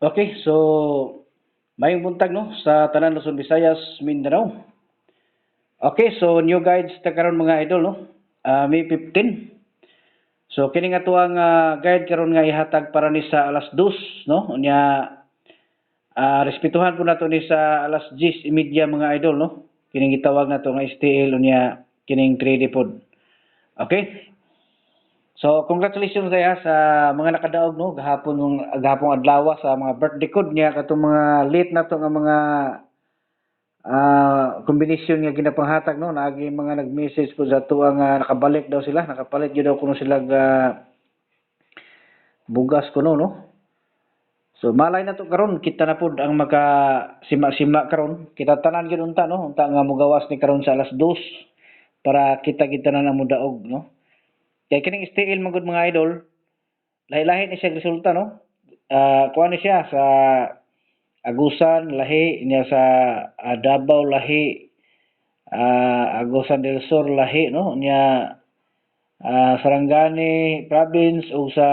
Okay, so mayong buntag no sa tanan Luzon, Visayas, Mindanao. Okay, so new guides ta karon mga idol no. May 15. So kini nga tuwang guide karon nga ihatag para ni sa alas 2 no. Unya respetuhan po nato ni sa alas 10:30 mga idol no. Kining gitawag nato nga STL unya kining 3D pod. Okay? So, congratulations saya sa mga nakadaog no gahapon adlaw sa mga birthday code niya katong mga late na to nga mga kombinasyon nga ginapanghatag no naagi mga nag-message ko sa tuwa nga nakabalik daw sila, nakapalit gyud daw kuno sila bugas kuno no. So malay na to karon kita na pod ang maka sima-sima karon. Kita tanan gyud unta no, unta nga mogawas ni karon sa alas 2 para kita-kita na namo daog no. Kaya kining STL magud mga idol, lahi-lahi ni siya resulta no. Kuha ni siya sa Agusan lahi niya sa Davao lahi, Agusan del Sur lahi no niya, Sarangani province o sa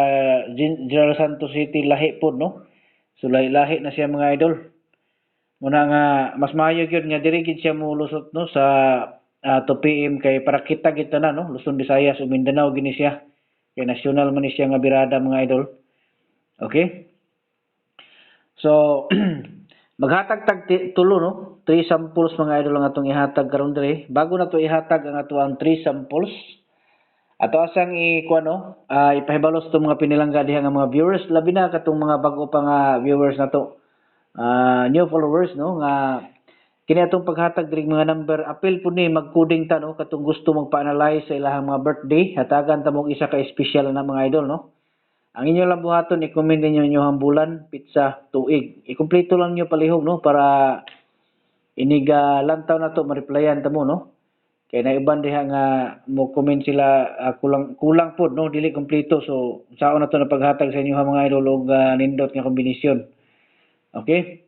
General Santos City lahi pod no. So lahi-lahi na siya mga idol. Muna nga mas maayo gyud nga diri gid siya molusot no sa 2 PM kay para kita na no Luzon, Visayas ug Mindanao gini siya. Kay national man ni siya nga birada mga idol. Okay? So maghatag tag tulo no, 3 samples mga idol ang atong ihatag karon diri. Bago na to ihatag ang atuang 3 samples, ato asang ikuan no, ipahibalos to mga pinilangga diha nga mga viewers, labi na katong mga bag-o pa nga viewers nato. New followers no nga kini atong paghatag diri mga number appeal pud ni mag-coding ta no katong gusto magpa-analyze sa ilahang mga birthday, hatagan ta mo isa ka special na mga idol no. Ang inyo lang buhaton i-comment ninyo inyong bulan, pizza, tuig. Ikumpleto lang niyo palihog no para iniga lantaw na to ma-replyan ta mo no. Kay na iban diha nga mo comment sila kulang pod no dili kompleto, so sao na to na paghatag sa inyo mga idol og nindot nga kombinasyon. Okay?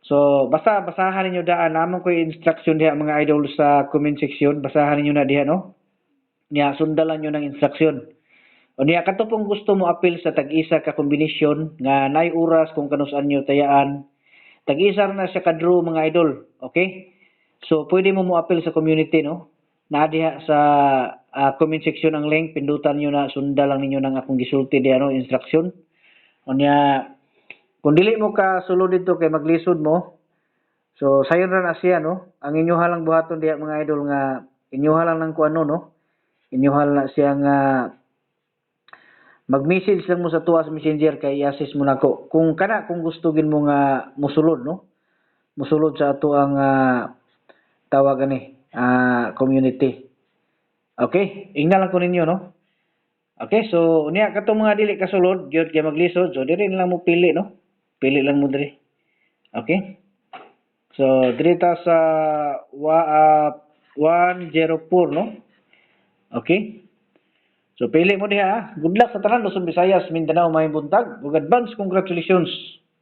So basta basahan ninyo daan namon ko instruction diha mga idol sa comment section, basahan ninyo na diha no. Nya sundalan niyo ng instruction. O niya kato pong gusto mo appeal sa tag-isa ka kombinasyon nga nay oras kung kanus-an nyo tayaan. Tag-isa na siya ka-draw mga idol. Okay? So pwede mo appeal sa community no. Na diha sa comment section ang link, pindutan niyo na, sundalan ninyo ng akong gisulti diha no instruction. O niya kung dili mo ka sulod dito kay maglisod mo, so sayon ra na siya no. Ang inyo halang buhaton diha mga idol nga inyo halang nang kuano no. Inyo halang na siya nga mag-message lang mo sa tuwa sa Messenger kay i-assist mo nako. Kung gusto gin mo nga musulod no. Musulod sa ato ang tawag ani community. Okay? Ingna lang ko ninyo no. Okay, so unya katong mga dili kasulod gyud kay maglisod, so diri lang mo pili no. Pili lang mo diri. Okay? So diri ta sa 104 no. Okay? So pili mo diha. Good luck sa tanan Luzon, Visayas, Mindanao, may buntag. Ug advance congratulations.